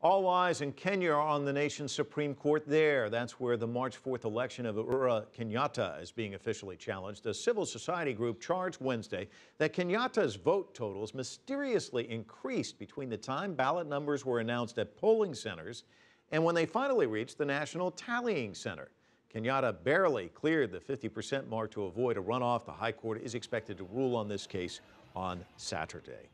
All eyes in Kenya are on the nation's Supreme Court there. That's where the March 4th election of Uhuru Kenyatta is being officially challenged. A civil society group charged Wednesday that Kenyatta's vote totals mysteriously increased between the time ballot numbers were announced at polling centers and when they finally reached the National Tallying Center. Kenyatta barely cleared the 50% mark to avoid a runoff. The High Court is expected to rule on this case on Saturday.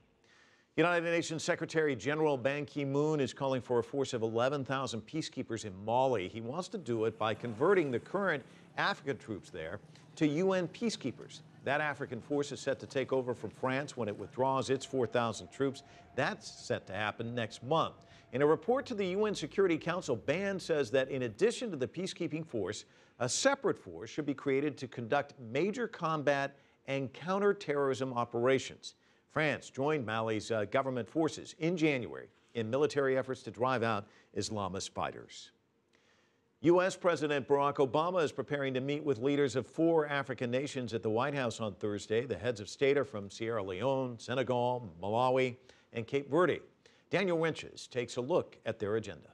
United Nations Secretary General Ban Ki-moon is calling for a force of 11,000 peacekeepers in Mali. He wants to do it by converting the current African troops there to UN peacekeepers. That African force is set to take over from France when it withdraws its 4,000 troops. That's set to happen next month. In a report to the UN Security Council, Ban says that in addition to the peacekeeping force, a separate force should be created to conduct major combat and counterterrorism operations. France joined Mali's government forces in January in military efforts to drive out Islamist fighters. U.S. President Barack Obama is preparing to meet with leaders of 4 African nations at the White House on Thursday. The heads of state are from Sierra Leone, Senegal, Malawi, and Cape Verde. Daniel Ryntjes takes a look at their agenda.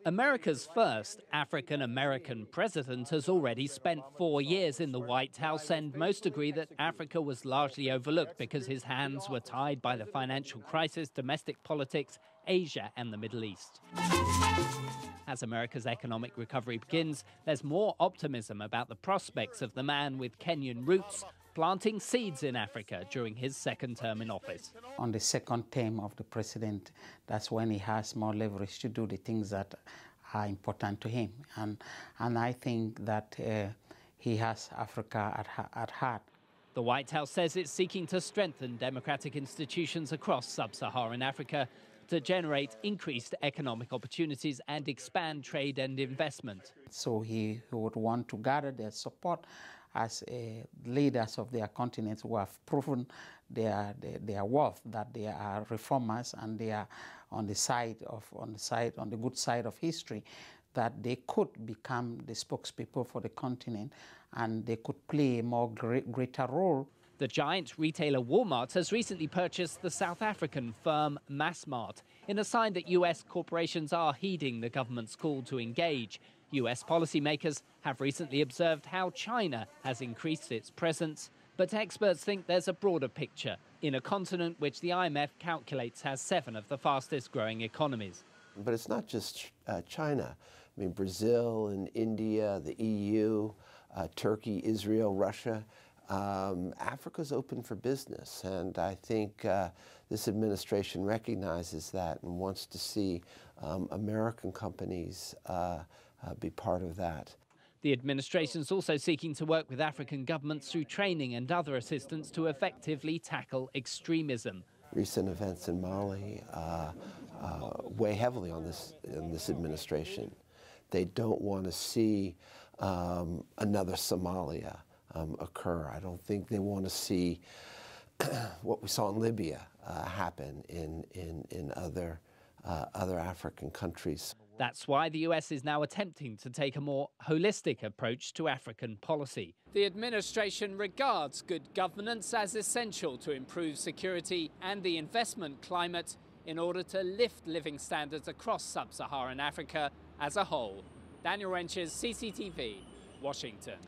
America's first African-American president has already spent 4 years in the White House, and most agree that Africa was largely overlooked because his hands were tied by the financial crisis, domestic politics, Asia and the Middle East. As America's economic recovery begins, there's more optimism about the prospects of the man with Kenyan roots planting seeds in Africa during his second term in office. On the second term of the president, that's when he has more leverage to do the things that are important to him. And I think that he has Africa at heart. The White House says it's seeking to strengthen democratic institutions across sub-Saharan Africa to generate increased economic opportunities and expand trade and investment. So he would want to gather their support as leaders of their continents who have proven their worth, that they are reformers and they are on the good side of history, that they could become the spokespeople for the continent and they could play a more greater role. The giant retailer Walmart has recently purchased the South African firm Massmart in a sign that U.S. corporations are heeding the government's call to engage. U.S. policymakers have recently observed how China has increased its presence, but experts think there's a broader picture in a continent which the IMF calculates has 7 of the fastest growing economies. But it's not just China. I mean, Brazil and India, the EU, Turkey, Israel, Russia. Africa's open for business, and I think this administration recognizes that and wants to see American companies be part of that. The administration is also seeking to work with African governments through training and other assistance to effectively tackle extremism. Recent events in Mali weigh heavily on this administration. They don't want to see another Somalia occur. I don't think they want to see what we saw in Libya happen in other African countries. That's why the US is now attempting to take a more holistic approach to African policy. The administration regards good governance as essential to improve security and the investment climate in order to lift living standards across sub-Saharan Africa as a whole. Daniel Ryntjes, CCTV, Washington.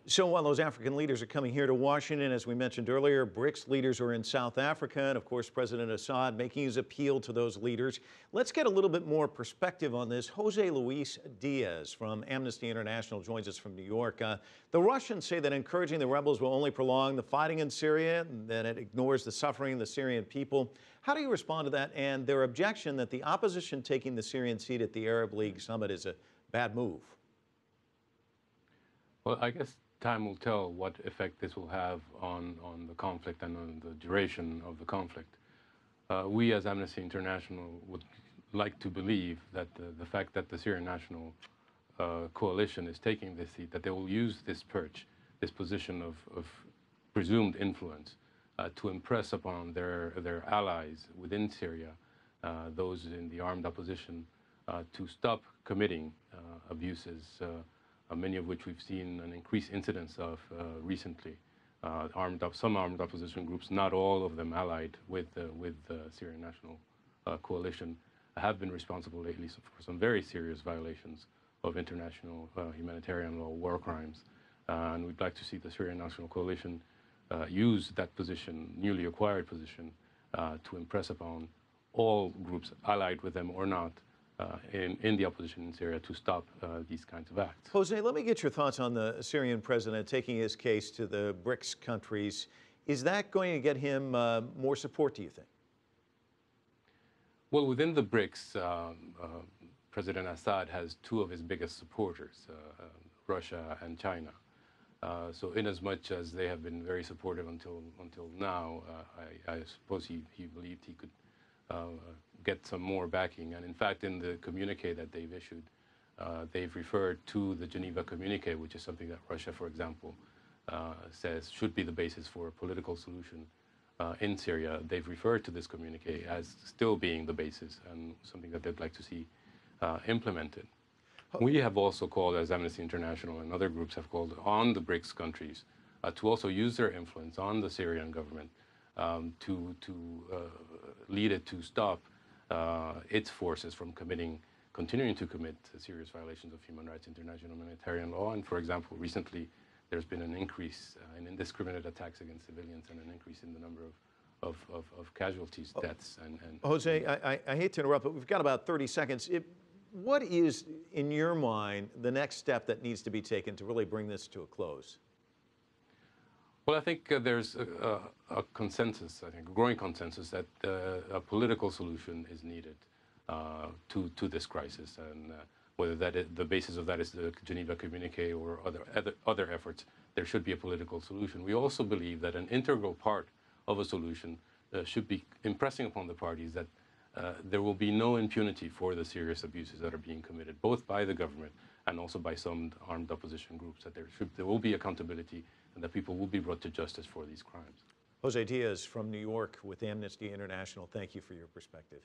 So while those African leaders are coming here to Washington, as we mentioned earlier, BRICS leaders are in South Africa, and of course President Assad making his appeal to those leaders. Let's get a little bit more perspective on this. Jose Luis Diaz from Amnesty International joins us from New York. The Russians say that encouraging the rebels will only prolong the fighting in Syria, and that it ignores the suffering of the Syrian people. How do you respond to that and their objection that the opposition taking the Syrian seat at the Arab League summit is a bad move? Well, I guess time will tell what effect this will have on the conflict and on the duration of the conflict. We as Amnesty International would like to believe that the fact that the Syrian National Coalition is taking this seat, that they will use this perch, this position of presumed influence, to impress upon their allies within Syria, those in the armed opposition, to stop committing abuses, many of which we've seen an increased incidence of recently, some armed opposition groups, not all of them allied with the Syrian National Coalition, have been responsible lately for some very serious violations of international humanitarian law, war crimes. And we'd like to see the Syrian National Coalition use that position, newly acquired position, to impress upon all groups, allied with them or not, in the opposition in Syria to stop these kinds of acts. Jose, let me get your thoughts on the Syrian president taking his case to the BRICS countries. Is that going to get him more support, do you think? Well, within the BRICS, President Assad has two of his biggest supporters, Russia and China. So inasmuch as they have been very supportive until now, I suppose he believed he could get some more backing. And in fact, in the communique that they've issued, they've referred to the Geneva communique, which is something that Russia, for example, says should be the basis for a political solution in Syria. They've referred to this communique as still being the basis and something that they'd like to see implemented. We have also called, as Amnesty International and other groups have called, on the BRICS countries to also use their influence on the Syrian government to lead it to stop its forces from continuing to commit serious violations of human rights, international humanitarian law. And for example, recently there's been an increase in indiscriminate attacks against civilians and an increase in the number of casualties, deaths. And Jose, I hate to interrupt, but we've got about 30 seconds. What is, in your mind, the next step that needs to be taken to really bring this to a close? Well, I think there's a consensus, I think, a growing consensus that a political solution is needed to this crisis, and whether the basis of that is the Geneva communique or other efforts, there should be a political solution. We also believe that an integral part of a solution should be impressing upon the parties that there will be no impunity for the serious abuses that are being committed, both by the government and also by some armed opposition groups, that there will be accountability and that people will be brought to justice for these crimes. Jose Diaz from New York with Amnesty International, thank you for your perspective.